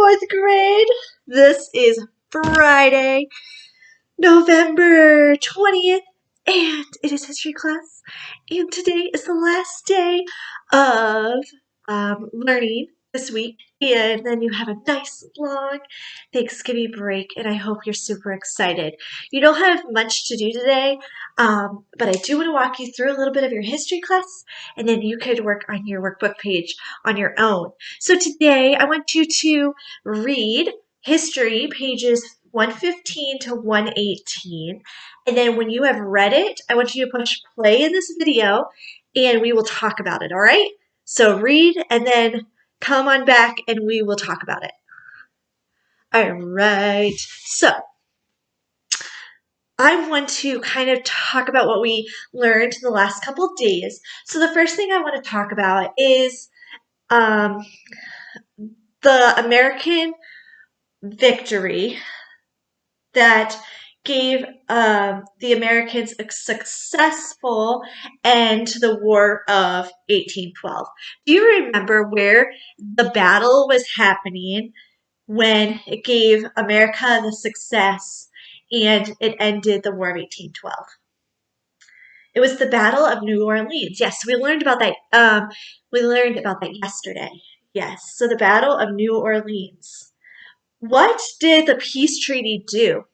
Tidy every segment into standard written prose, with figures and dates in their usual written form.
fourth grade. This is Friday, November 20th, and it is history class. And today is the last day of learning this week. And then you have a nice long Thanksgiving break, and I hope you're super excited. You don't have much to do today, but I do want to walk you through a little bit of your history class, and then you could work on your workbook page on your own. So today I want you to read history pages 115 to 118. And then when you have read it, I want you to push play in this video and we will talk about it, all right? So read and then come on back and we will talk about it. All right. So I want to kind of talk about what we learned the last couple of days. So the first thing I want to talk about is the American victory that gave the Americans a successful end to the War of 1812. Do you remember where the battle was happening when it gave America the success and it ended the War of 1812? It was the Battle of New Orleans. Yes, we learned about that. We learned about that yesterday. Yes, so the Battle of New Orleans. What did the peace treaty do?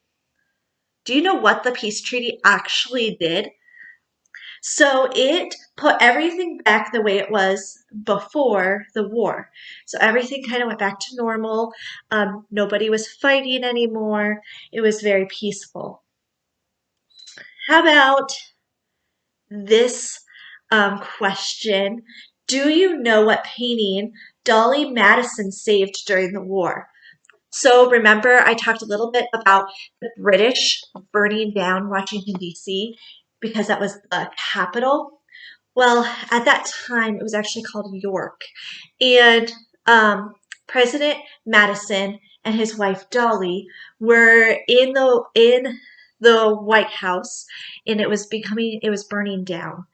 Do you know what the peace treaty actually did? So it put everything back the way it was before the war. So everything kind of went back to normal. Nobody was fighting anymore. It was very peaceful. How about this question? Do you know what painting Dolly Madison saved during the war? So remember, I talked a little bit about the British burning down Washington, D.C. because that was the capital. Well, at that time, it was actually called York. And President Madison and his wife Dolly were in the White House, and it was burning down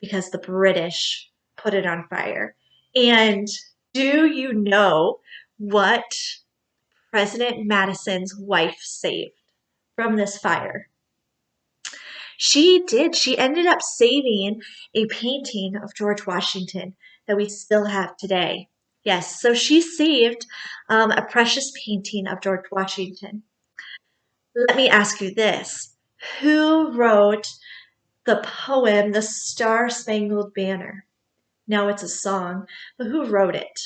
because the British put it on fire. And do you know what President Madison's wife saved from this fire? She did. She ended up saving a painting of George Washington that we still have today. Yes, so she saved a precious painting of George Washington. Let me ask you this. Who wrote the poem, The Star-Spangled Banner? Now it's a song, but who wrote it?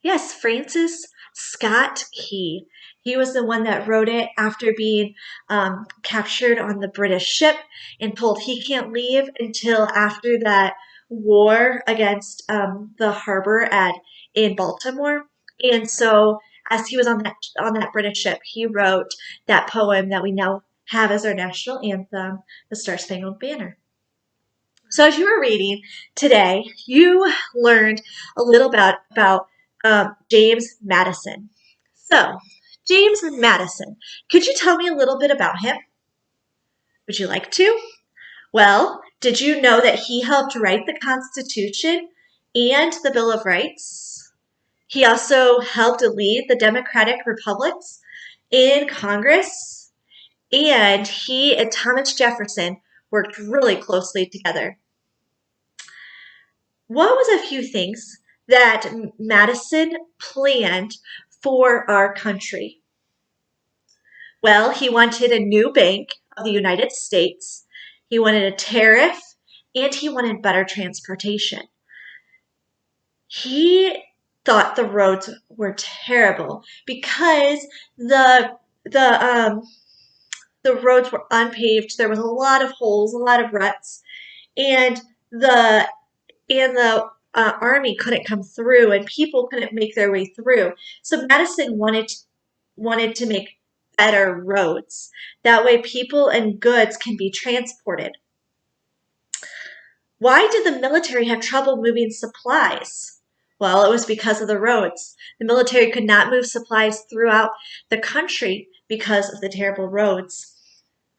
Yes, Francis Scott Key. He was the one that wrote it after being captured on the British ship and told he can't leave until after that war against the harbor in Baltimore. And so, as he was on that British ship, he wrote that poem that we now have as our national anthem, "The Star-Spangled Banner." So as you were reading today, you learned a little about James Madison. So, James Madison, could you tell me a little bit about him? Would you like to? Well, did you know that he helped write the Constitution and the Bill of Rights? He also helped lead the Democratic Republics in Congress, and he and Thomas Jefferson worked really closely together. What was a few things that Madison planned for our country? Well, he wanted a new bank of the United States, he wanted a tariff, and he wanted better transportation. He thought the roads were terrible because the the roads were unpaved. There was a lot of holes, a lot of ruts, and the army couldn't come through and people couldn't make their way through. So Madison wanted to make better roads. That way people and goods can be transported. Why did the military have trouble moving supplies? Well, it was because of the roads. The military could not move supplies throughout the country because of the terrible roads.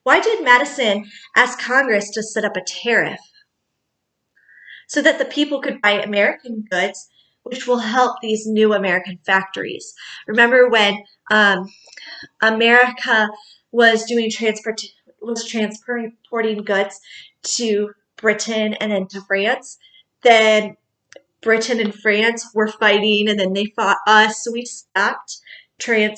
Why did Madison ask Congress to set up a tariff? So that the people could buy American goods which will help these new American factories. Remember when America was transporting goods to Britain and then to France? Then Britain and France were fighting, and then they fought us, so we stopped trading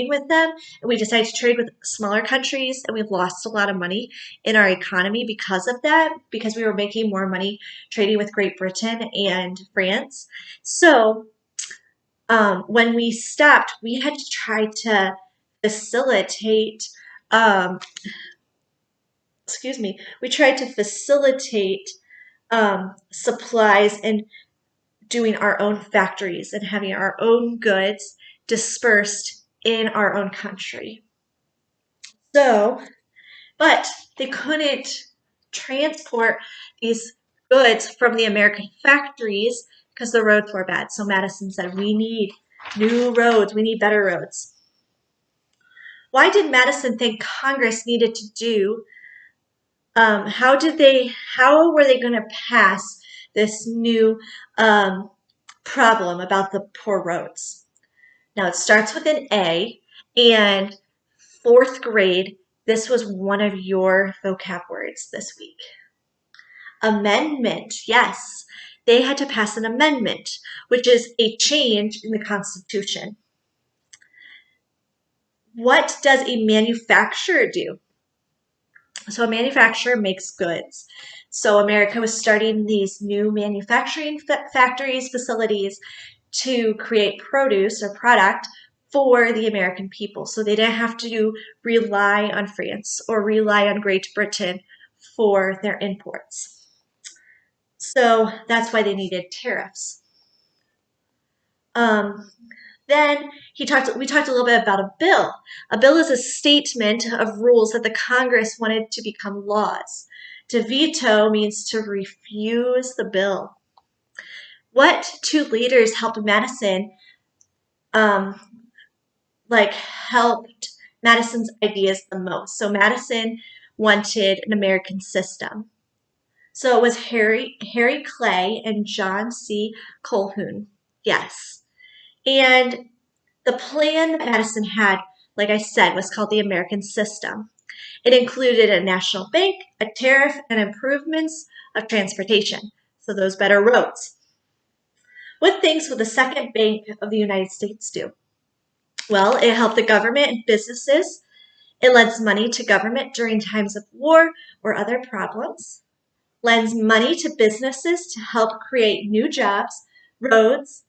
with them, and we decided to trade with smaller countries, and we've lost a lot of money in our economy because of that, because we were making more money trading with Great Britain and France. So when we stopped, we had to try to facilitate, um, we tried to facilitate supplies and doing our own factories and having our own goods dispersed in our own country. So, but they couldn't transport these goods from the American factories because the roads were bad. So Madison said, we need new roads, we need better roads. Why did Madison think Congress needed to do? How were they going to pass this new problem about the poor roads? Now it starts with an A, and fourth grade, this was one of your vocab words this week. Amendment, yes. They had to pass an amendment, which is a change in the Constitution. What does a manufacturer do? So a manufacturer makes goods. So America was starting these new manufacturing factories, facilities to create produce or product for the American people. So they didn't have to rely on France or rely on Great Britain for their imports. So that's why they needed tariffs. Then we talked a little bit about a bill. A bill is a statement of rules that the Congress wanted to become laws. To veto means to refuse the bill. What two leaders helped Madison, helped Madison's ideas the most? So Madison wanted an American system. So it was Harry Clay and John C. Calhoun. Yes. And the plan that Madison had, like I said, was called the American System. It included a national bank, a tariff, and improvements of transportation. So those better roads. What things will the Second Bank of the United States do? Well, it helped the government and businesses. It lends money to government during times of war or other problems. Lends money to businesses to help create new jobs, roads,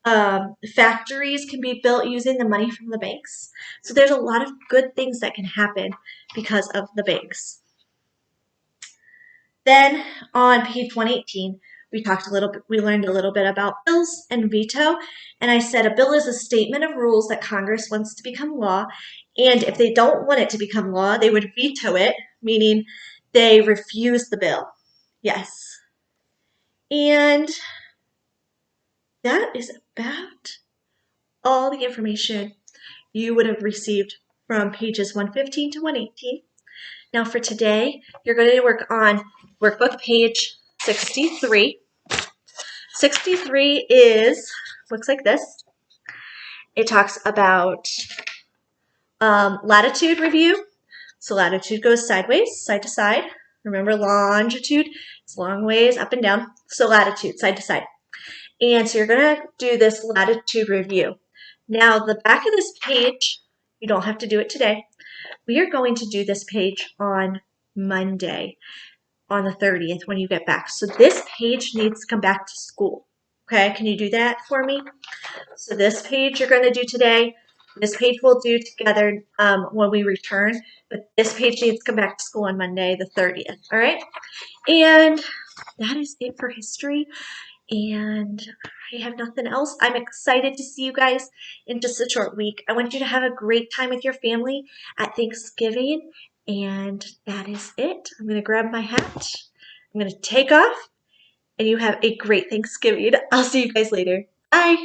factories can be built using the money from the banks. So there's a lot of good things that can happen because of the banks. Then on page 118, we learned a little bit about bills and veto. And I said a bill is a statement of rules that Congress wants to become law. And if they don't want it to become law, they would veto it, meaning they refuse the bill. Yes. And that is about all the information you would have received from pages 115 to 118. Now for today, you're going to work on workbook page 63. 63 looks like this. It talks about latitude review. So latitude goes sideways, side to side. Remember longitude, it's long ways up and down. So latitude, side to side. And so you're going to do this latitude review. Now the back of this page, you don't have to do it today. We are going to do this page on Monday, on the 30th when you get back. So this page needs to come back to school. Okay, can you do that for me? So this page you're going to do today. This page we'll do together when we return. But this page needs to come back to school on Monday, the 30th. All right? And that is it for history. And I have nothing else. I'm excited to see you guys in just a short week. I want you to have a great time with your family at Thanksgiving. And that is it. I'm going to grab my hat. I'm going to take off. And you have a great Thanksgiving. I'll see you guys later. Bye.